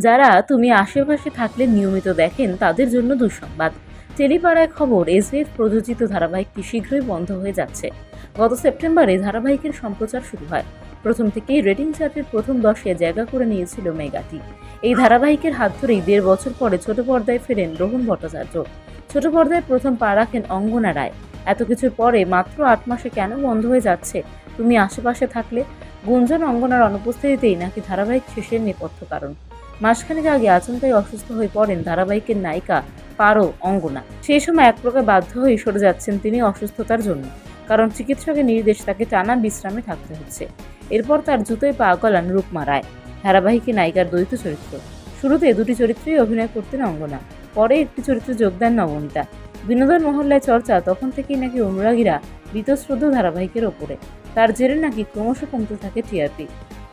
যারা তুমি আশেপাশে থাকলে নিয়মিত দেখেন তাদের জন্য দুঃসংবাদ। টেলিপাড়ায় খবর, এসবিএফ প্রযোজিত ধারাবাহিকটি শীঘ্রই বন্ধ হয়ে যাচ্ছে। গত সেপ্টেম্বরে ধারাবাহিকের সম্প্রচার শুরু হয়। প্রথম থেকেই রেটিং চার্টের প্রথম 10-এ জায়গা করে নিয়েছিল মেগাটি। এই ধারাবাহিকের হাত ধরেই 1.5 বছর পরে ছোট পর্দায় ফেরেন রোহন ভট্টাচার্য। ছোট পর্দায় প্রথম পা রাখেন অঙ্গনা রায়। এত কিছুর পরে মাত্র 8 মাসে কেন বন্ধ হয়ে যাচ্ছে তুমি আশেপাশে থাকলে? গুঞ্জন অঙ্গনার অনুপস্থিতিতেই নাকি ধারাবাহিক শেষের নেপথ্য কারণ। মাসখানেক আগে আচমকাই অসুস্থ হয়ে পড়েন ধারাবাহিকের নায়িকা পারো অঙ্গনা। সেই সময় এক প্রকার বাধ্য হয়ে সরে যাচ্ছেন তিনি অসুস্থতার জন্য, কারণ চিকিৎসকের নির্দেশ তাকে টানা বিশ্রামে থাকতে হচ্ছে। এরপর তার জুতোয় পা গলান রুকমা রায়, ধারাবাহিকে নায়িকার দ্বৈত চরিত্র। শুরুতে দুটি চরিত্রেই অভিনয় করতেন অঙ্গনা, পরে একটি চরিত্রে যোগ দেন নবনীতা। বিনোদন মহল্লায় চর্চা তখন থেকেই নাকি অনুরাগীরা বীতশ্রদ্ধ ধারাবাহিকের ওপরে। তার জেরে নাকি ক্রমশ কমতে থাকে টিআরপি।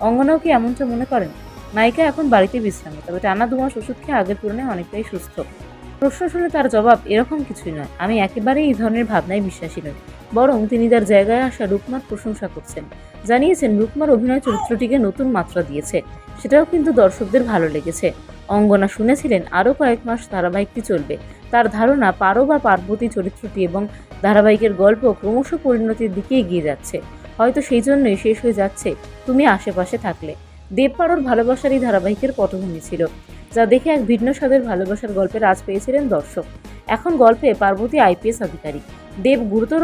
অঙ্গনাও কি এমনটা মনে করেন? নায়িকা এখন বাড়িতে বিশ্রামে, তবে টানা 2 মাস ওষুধ খেয়ে আগের তুলনায় অনেকটাই সুস্থ। প্রশ্ন শুনে তার জবাব, এরকম কিছুই নয়, আমি একেবারেই এই ধরনের ভাবনায় বিশ্বাসী নই। বরং তিনি তার জায়গায় আসা রুকমার প্রশংসা করছেন। জানিয়েছেন রুকমার অভিনয় চরিত্রটিকে নতুন মাত্রা দিয়েছে, সেটাও কিন্তু দর্শকদের ভালো লেগেছে। অঙ্গনা শুনেছিলেন আরও কয়েক মাস ধারাবাহিকটি চলবে। তার ধারণা পারো বা পার্বতী চরিত্রটি এবং ধারাবাহিকের গল্প ক্রমশ পরিণতির দিকে এগিয়ে যাচ্ছে। হয়তো সেই জন্যই শেষ হয়ে যাচ্ছে তুমি আশেপাশে থাকলে। দেব পারোর ভালোবাসার এই ধারাবাহিকের পটভূমি ছিল, যা দেখে এক ভিন্ন স্বাদের ভালোবাসার গল্পের আঁচ পেয়েছিলেন দর্শক। এখন গল্পে পার্বতী আইপিএস আধিকারিক। দেব গুরুতর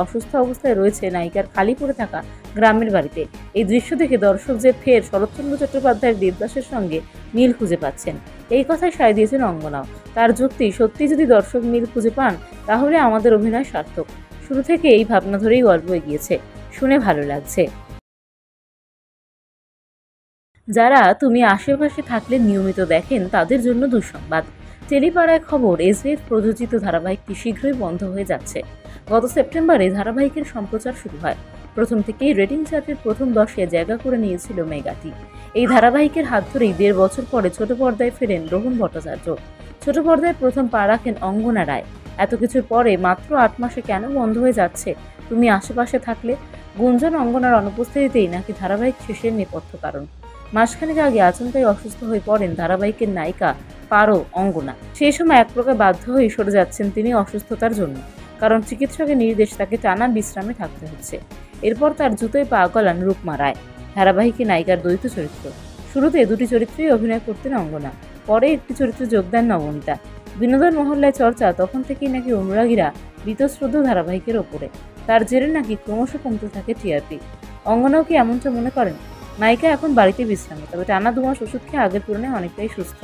অসুস্থ অবস্থায় রয়েছে নায়িকার খালি পড়ে থাকা গ্রামের বাড়িতে। এই দৃশ্য দেখে দর্শক যে ফের শরৎচন্দ্র চট্টোপাধ্যায়ের দেবদাসের সঙ্গে মিল খুঁজে পাচ্ছেন, এই কথায় সায় দিয়েছেন অঙ্গনাও। তার যুক্তি, সত্যি যদি দর্শক মিল খুঁজে পান তাহলে আমাদের অভিনয় সার্থক। শুরু থেকে এই ভাবনা ধরেই গল্প এগিয়েছে, শুনে ভালো লাগছে। যারা তুমি আশেপাশে থাকলে নিয়মিত দেখেন তাদের জন্য দুঃসংবাদ। টেলিপাড়ায় খবর, এসবিএফ প্রযোজিত ধারাবাহিকটি শীঘ্রই বন্ধ হয়ে যাচ্ছে। গত সেপ্টেম্বরে ধারাবাহিকের সম্প্রচার শুরু হয়। প্রথম থেকেই রেটিং চার্টের প্রথম 10-এ জায়গা করে নিয়েছিল মেগাটি। এই ধারাবাহিকের হাত ধরেই 1.5 বছর পরে ছোট পর্দায় ফেরেন রোহন ভট্টাচার্য। ছোট পর্দায় প্রথম পা রাখেন অঙ্গনা রায়। এত কিছুর পরে মাত্র 8 মাসে কেন বন্ধ হয়ে যাচ্ছে তুমি আশেপাশে থাকলে? গুঞ্জন অঙ্গনার অনুপস্থিতিতেই নাকি ধারাবাহিক শেষের নেপথ্য কারণ। মাসখানেক আগে আচমকাই অসুস্থ হয়ে পড়েন ধারাবাহিকের নায়িকা পারো অঙ্গনা। সেই সময় এক প্রকার বাধ্য হয়ে সরে যাচ্ছেন তিনি অসুস্থতার জন্য, কারণ চিকিৎসকের নির্দেশ তাকে টানা বিশ্রামে থাকতে হচ্ছে। এরপর তার জুতোয় পা গলান রুকমা রায়, ধারাবাহিকে নায়িকার দ্বৈত চরিত্র। শুরুতে দুটি চরিত্রেই অভিনয় করতেন অঙ্গনা, পরে একটি চরিত্রে যোগ দেন নবনীতা। বিনোদন মহল্লায় চর্চা তখন থেকেই নাকি অনুরাগীরা বীতশ্রদ্ধ ধারাবাহিকের ওপরে। তার জেরে নাকি ক্রমশ কমতে থাকে টিআরপি। অঙ্গনাও কি এমনটা মনে করেন? নায়িকা এখন বাড়িতে বিশ্রামে, তবে টানা 2 মাস ওষুধ খেয়ে আগের তুলনায় অনেকটাই সুস্থ।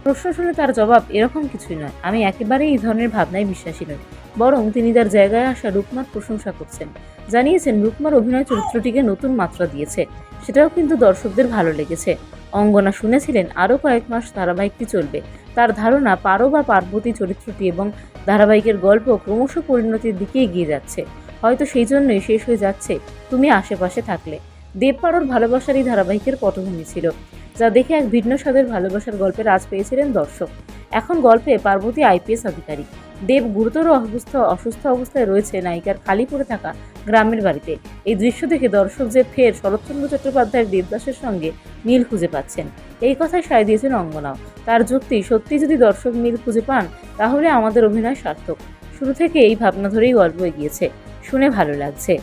প্রশ্ন শুনে তার জবাব, এরকম কিছুই নয়, আমি একেবারেই এই ধরনের ভাবনায় বিশ্বাসী নই। বরং তিনি তার জায়গায় আসা রুকমার প্রশংসা করছেন। জানিয়েছেন রুকমার অভিনয় চরিত্রটিকে নতুন মাত্রা দিয়েছে, সেটাও কিন্তু দর্শকদের ভালো লেগেছে। অঙ্গনা শুনেছিলেন আরও কয়েক মাস ধারাবাহিকটি চলবে। তার ধারণা পারো বা পার্বতী চরিত্রটি এবং ধারাবাহিকের গল্প ক্রমশ পরিণতির দিকে এগিয়ে যাচ্ছে। হয়তো সেই জন্যই শেষ হয়ে যাচ্ছে তুমি আশেপাশে থাকলে। দেব পারোর ভালোবাসার এই ধারাবাহিকের পটভূমি ছিল, যা দেখে এক ভিন্ন স্বাদের ভালোবাসার গল্পের আঁচ পেয়েছিলেন দর্শক। এখন গল্পে পার্বতী আইপিএস আধিকারিক। দেব গুরুতর অসুস্থ অবস্থায় রয়েছে নায়িকার খালি পড়ে থাকা গ্রামের বাড়িতে। এই দৃশ্য দেখে দর্শক যে ফের শরৎচন্দ্র চট্টোপাধ্যায়ের দেবদাসের সঙ্গে মিল খুঁজে পাচ্ছেন, এই কথায় সায় দিয়েছেন অঙ্গনাও। তার যুক্তি, সত্যি যদি দর্শক মিল খুঁজে পান তাহলে আমাদের অভিনয় সার্থক। শুরু থেকে এই ভাবনা ধরেই গল্প এগিয়েছে, শুনে ভালো লাগছে।